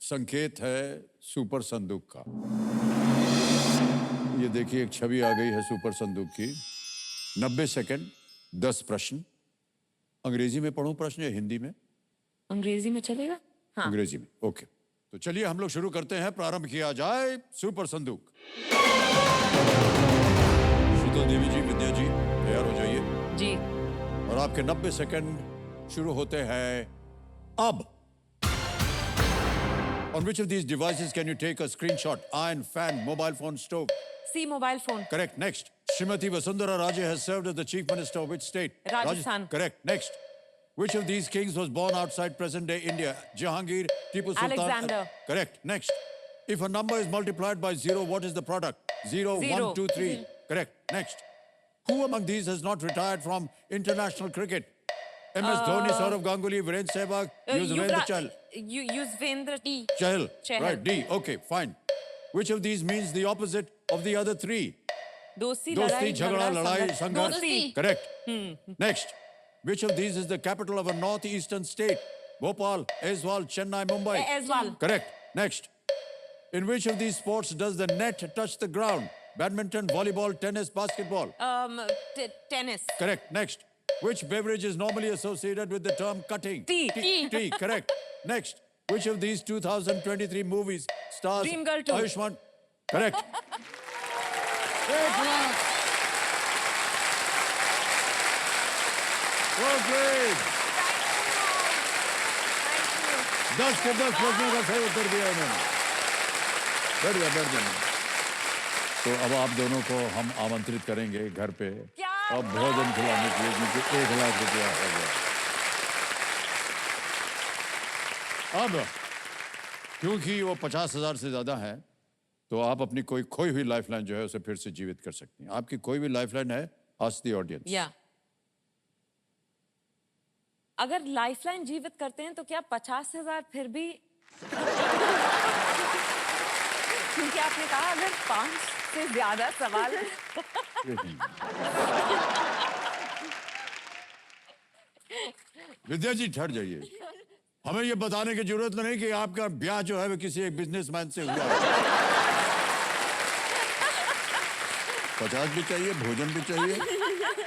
संकेत है सुपर संदूक का। ये देखिए एक छवि आ गई है सुपर संदूक की। 90 सेकंड, 10 प्रश्न। अंग्रेजी में पढ़ूं प्रश्न या हिंदी में? अंग्रेजी में चलेगा? हाँ। अंग्रेजी में, ओके। तो चलिए हम लोग शुरू करते हैं, प्रारंभ किया जाए सुपर संदूक। शीतल देवी जी, विद्या जी तैयार हो जाइए जी। और आपके 90 सेकंड शुरू होते हैं अब। On which of these devices can you take a screenshot? Iron, fan, mobile phone, stove? C mobile phone. Correct. Next. Srimati Vasundhara Raje has served as the chief minister of which state? Rajasthan. Correct. Next. Which of these kings was born outside present-day India? Jahangir, Tipu Sultan. Alexander. Correct. Next. If a number is multiplied by 0, what is the product? 0, 1, 2, 3. Correct. Next. Who among these has not retired from international cricket? MS Dhoni, Saurav Ganguly, Virendra Sehwag, Yuzvendra Chahal. Yuzvendra Chahal. Chahal. Right, D. Okay, fine. Which of these means the opposite of the other three? दोस्ती, Dosti, लड़ाई, झगड़ा, लड़ाई, संघर्ष. दोस्ती। Correct. Next. Which of these is the capital of a northeastern state? Bhopal, Aizwal, Chennai, Mumbai. Aizwal. Correct. Next. In which of these sports does the net touch the ground? Badminton, volleyball, tennis, basketball. Tennis. Correct. Next. Which beverage is normally associated with the term cutting? Tea. Tea. Correct. Next. Which of these 2023 movies stars Dream Girl 2. Ayushmann? Correct. Well played. 10 के 10 प्रश्नों का सही उत्तर दिया उन्होंने। बैठ जाना। तो अब आप दोनों को हम आमंत्रित करेंगे घर पे और भोजन खिलाने के लिए, क्योंकि 1 लाख रुपया हो गया। अब क्योंकि वो 50,000 से ज्यादा है, तो आप अपनी कोई खोई हुई लाइफलाइन जो है उसे फिर से जीवित कर सकती हैं। आपकी कोई भी लाइफलाइन है? Ask the audience. या अगर लाइफलाइन जीवित करते हैं तो क्या 50,000 फिर भी क्योंकि आपने कहा अगर 5 से ज्यादा सवाल विद्या जी ठहर जाइए। हमें ये बताने की जरूरत नहीं कि आपका ब्याह जो है वो किसी एक बिजनेसमैन से हुआ है। 50 भी चाहिए, भोजन भी चाहिए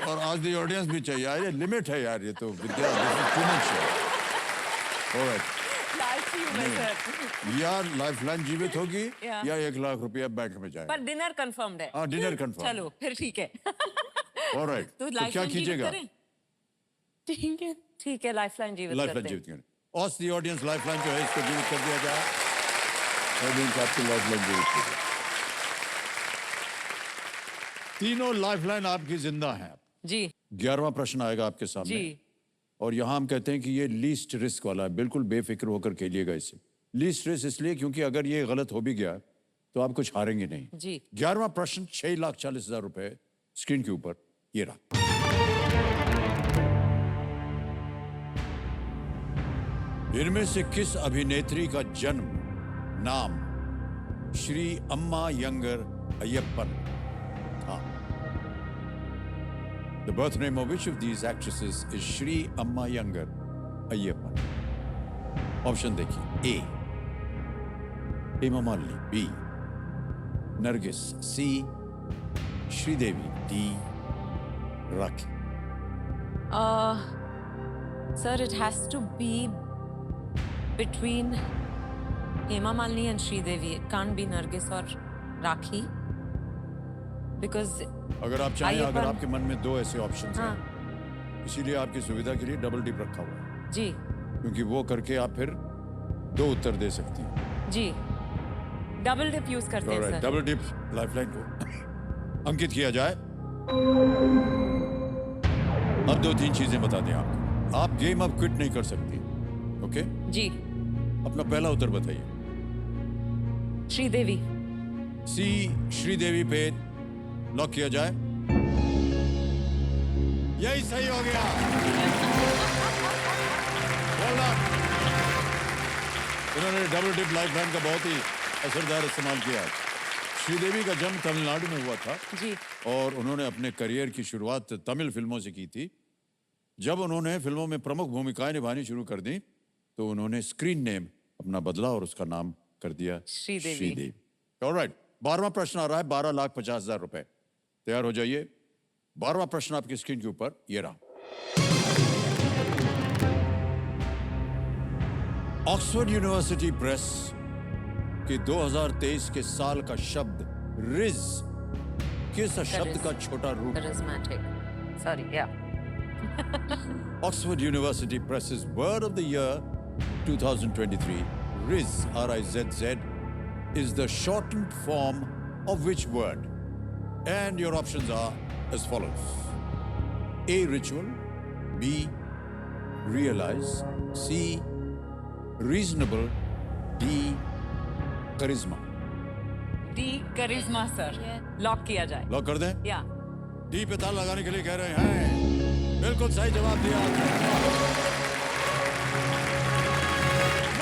और आज दी ऑडियंस भी चाहिए। ये लिमिट है यार, ये तो विद्या टू मच है। ऑलराइट, यार लाइफलाइन जीवित होगी या 1 लाख रुपया बैंक में जाएगा। पर डिनर कंफर्म्ड है। हाँ, डिनर कंफर्म। चलो फिर ठीक है। ऑलराइट, तो क्या कीजिएगा? ठीक है लाइफलाइन जीवित लाइफलाइन जीवित करें। ऑस दी ऑडियंस लाइफलाइन जो है इसको जीवित कर दिया जाए। ऑडियंस आपकी लाइफलाइन जीवित कर। तीनों लाइफलाइन आपकी जिंदा हैं जी। 11वां प्रश्न आएगा आपके सामने जी। और यहां हम कहते हैं कि ये लीस्ट रिस्क वाला है। बिल्कुल बेफिक्र होकर खेलिएगा इसे। लीस्ट रिस्क इसलिए क्योंकि अगर ये गलत हो भी गया तो आप कुछ हारेंगे नहीं जी। 11वां प्रश्न 6,40,000 रुपए स्क्रीन के ऊपर ये रहा। इनमें से किस अभिनेत्री का जन्म नाम श्री अम्मा यंगर अय्यप्पन था? The birth name of which of these actresses is Shri Amma Yangar Ayyappan? Option देखिए। A. Hema Malini, B. Nargis, C. Sridevi, D. Rakhi. Sir, it has to be between Hema Malini and Sridevi. It can't be Nargis or Rakhi because अगर आप चाहें, अगर अय्यप्पन। आपके मन में 2 ऐसे options हाँ। हैं, इसीलिए आपकी सुविधा के लिए डबल डिप रखा हुआ है, जी क्योंकि वो करके आप फिर 2 उत्तर दे सकती हैं। जी डबल डिप यूज करते हैं सर। डबल डिप लाइफलाइन को अंकित किया जाए। अब 2-3 चीजें बता दें आपको। आप गेम अब क्विट नहीं कर सकती। ओके जी। अपना पहला उत्तर बताइए। श्रीदेवी। सी श्रीदेवी पे लॉक किया जाए। यही सही हो गया। इन्होंने डबल डिप लाइफलाइन का बहुत ही असरदार इस्तेमाल किया है। श्रीदेवी का जन्म तमिलनाडु में हुआ था जी। और उन्होंने अपने करियर की शुरुआत तमिल फिल्मों से की थी। जब उन्होंने फिल्मों में प्रमुख भूमिकाएं निभानी शुरू कर दी तो उन्होंने स्क्रीन नेम अपना बदला और उसका नाम कर दिया श्रीदेवी। श्रीदेवी। ऑलराइट, 12वां प्रश्न आ रहा है, 12,50,000 रुपए। तैयार हो जाइए। 12वां प्रश्न आपकी स्क्रीन के ऊपर ये रहा। ऑक्सफोर्ड यूनिवर्सिटी प्रेस के 2023 के साल का शब्द रिज किस शब्द का छोटा रूप है? Charismatic. Sorry, yeah. Oxford University Press's word of the year 2023, Riz, R-I-Z-Z, is the shortened form of which word? And your options are as follows. A, ritual. B, realize. C, reasonable. D, charisma. D, charisma, sir. Lock किया जाए। Lock कर दें? Yeah. D पे ताला लगाने के लिए कह रहे हैं। बिल्कुल सही जवाब दिया आपने।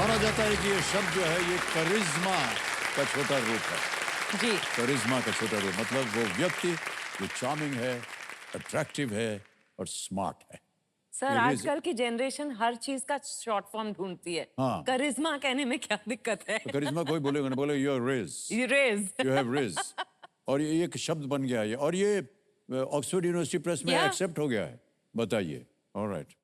माना जाता है कि ये शब्द जो है ये करिश्मा का छोटा रूप है। जी। करिश्मा का छोटा रूप मतलब वो व्यक्ति जो चार्मिंग है, अट्रैक्टिव है और स्मार्ट है। सर ये रिज- आजकल की जनरेशन हर चीज का शॉर्ट फॉर्म ढूंढती है। हाँ। करिश्मा कहने में क्या दिक्कत है? तो करिश्मा कोई बोलेगा ना, बोले you are rizz, You raise. You have rizz. और ये एक शब्द बन गया है और ये ऑक्सफोर्ड यूनिवर्सिटी प्रेस में Yeah. एक्सेप्ट हो गया है। बताइए। ऑलराइट।